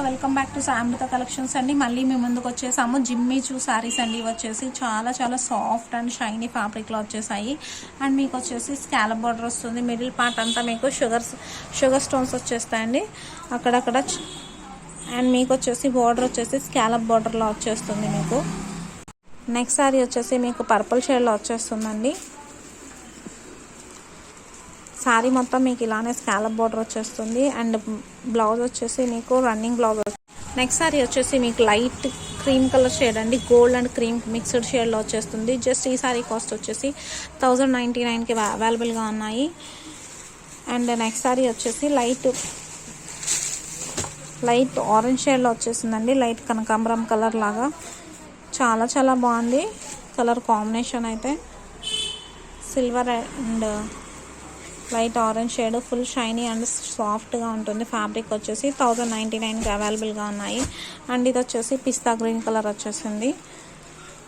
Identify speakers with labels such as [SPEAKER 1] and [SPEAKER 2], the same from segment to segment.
[SPEAKER 1] Welcome back to సామ్రిత collections అండి. మళ్ళీ మేము ముందుకు వచ్చేసాము. జిమ్మీ చూ శారీస్ అండి. ఇవి వచ్చేసి చాలా చాలా సాఫ్ట్ అండ్ షైనీ ఫ్యాబ్రిక్లో వచ్చేసాయి. అండ్ మీకు వచ్చేసి స్కాలప్ బార్డర్ వస్తుంది. మిడిల్ పార్ట్ అంతా మీకు షుగర్ స్టోన్స్ వచ్చేస్తాయండి అక్కడక్కడ. అండ్ మీకు వచ్చేసి బార్డర్ వచ్చేసి స్కాలప్ బార్డర్లో వచ్చేస్తుంది. మీకు నెక్స్ట్ శారీ వచ్చేసి మీకు పర్పుల్ షేడ్లో వచ్చేస్తుందండి. శారీ మొత్తం మీకు ఇలానే స్కాలప్ బార్డర్ వచ్చేస్తుంది. అండ్ బ్లౌజ్ వచ్చేసి మీకు రన్నింగ్ బ్లౌజ్. నెక్స్ట్ శారీ వచ్చేసి మీకు లైట్ క్రీమ్ కలర్ షేడ్ అండి. గోల్డ్ అండ్ క్రీమ్ మిక్స్డ్ షేడ్లో వచ్చేస్తుంది. జస్ట్ ఈ శారీ కాస్ట్ వచ్చేసి 1099కి అవైలబుల్గా ఉన్నాయి. అండ్ నెక్స్ట్ శారీ వచ్చేసి లైట్ ఆరెంజ్ షేడ్లో వచ్చేసిందండి. లైట్ కనకాంబరం కలర్ లాగా చాలా చాలా బాగుంది కలర్ కాంబినేషన్ అయితే. Silver and light orange shade, full shiny and సాఫ్ట్గా ఉంటుంది. ఫ్యాబ్రిక్ వచ్చేసి 1099కి అవైలబుల్గా ఉన్నాయి. అండ్ ఇది వచ్చేసి పిస్తా గ్రీన్ కలర్ వచ్చేసింది.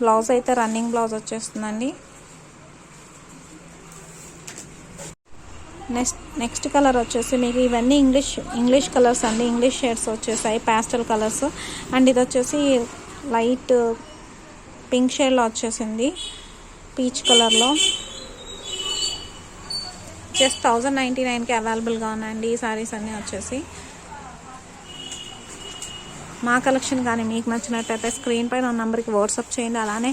[SPEAKER 1] బ్లౌజ్ అయితే రన్నింగ్ బ్లౌజ్ వచ్చేస్తుందండి. నెక్స్ట్ కలర్ వచ్చేసి మీకు ఇవన్నీ ఇంగ్లీష్ కలర్స్ అండి. ఇంగ్లీష్ షేడ్స్ వచ్చేసాయి, ప్యాస్టల్ కలర్స్. అండ్ ఇది వచ్చేసి లైట్ పింక్ షేడ్లో వచ్చేసింది, పీచ్ కలర్లో. జస్ట్ 1099కి అవైలబుల్గా ఉన్నాయండి ఈ శారీస్ అన్నీ వచ్చేసి. మా కలెక్షన్ కానీ మీకు నచ్చినట్టయితే స్క్రీన్ పైన ఉన్న నెంబర్కి వాట్సాప్ చేయండి. అలానే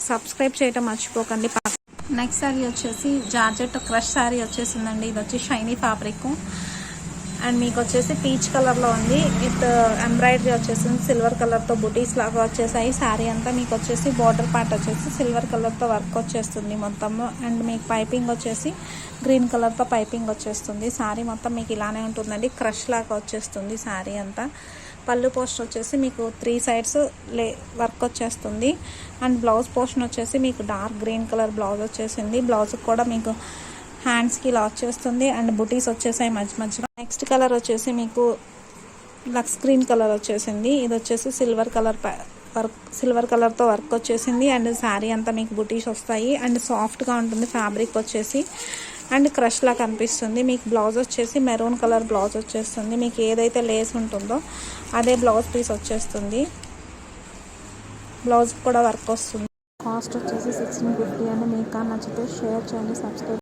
[SPEAKER 1] సబ్స్క్రైబ్ చేయటం మర్చిపోకండి. నెక్స్ట్ శారీ వచ్చేసి జార్జెట్ క్రష్ శారీ వచ్చేసిందండి. ఇది వచ్చి షైనీ ఫ్యాబ్రిక్. అండ్ మీకు వచ్చేసి పీచ్ కలర్లో ఉంది. విత్ ఎంబ్రాయిడరీ వచ్చేసింది. సిల్వర్ కలర్తో బుటీస్ లాగా వచ్చేసాయి. శారీ అంతా మీకు వచ్చేసి బార్డర్ పార్ట్ వచ్చేసి సిల్వర్ కలర్తో వర్క్ వచ్చేస్తుంది మొత్తము. అండ్ మీకు పైపింగ్ వచ్చేసి గ్రీన్ కలర్తో పైపింగ్ వచ్చేస్తుంది. శారీ మొత్తం మీకు ఇలానే ఉంటుందండి. క్రష్ లాగా వచ్చేస్తుంది శారీ అంతా. పళ్ళు పోస్ట్ వచ్చేసి మీకు 3 సైడ్స్ వర్క్ వచ్చేస్తుంది. అండ్ బ్లౌజ్ పోర్షన్ వచ్చేసి మీకు డార్క్ గ్రీన్ కలర్ బ్లౌజ్ వచ్చేసింది. బ్లౌజ్ కూడా మీకు హ్యాండ్స్కి ఇలా వచ్చేస్తుంది. అండ్ బుటీస్ వచ్చేసాయి మధ్యలో. నెక్స్ట్ కలర్ వచ్చేసి మీకు లక్స్ గ్రీన్ కలర్ వచ్చేసింది. ఇది వచ్చేసి సిల్వర్ కలర్తో వర్క్ వచ్చేసింది. అండ్ శారీ అంతా మీకు బుటీస్ వస్తాయి. అండ్ సాఫ్ట్గా ఉంటుంది ఫ్యాబ్రిక్ వచ్చేసి. అండ్ క్రష్ లా కనిపిస్తుంది. మీకు బ్లౌజ్ వచ్చేసి మెరూన్ కలర్ బ్లౌజ్ వచ్చేస్తుంది. మీకు ఏదైతే లేస్ ఉంటుందో అదే బ్లౌజ్ పీస్ వచ్చేస్తుంది. బ్లౌజ్ కూడా వర్క్ వస్తుంది. కాస్ట్ వచ్చేసి 1650 అండి. మీకు నచ్చితే షేర్ చేయండి, సబ్స్క్రైబ్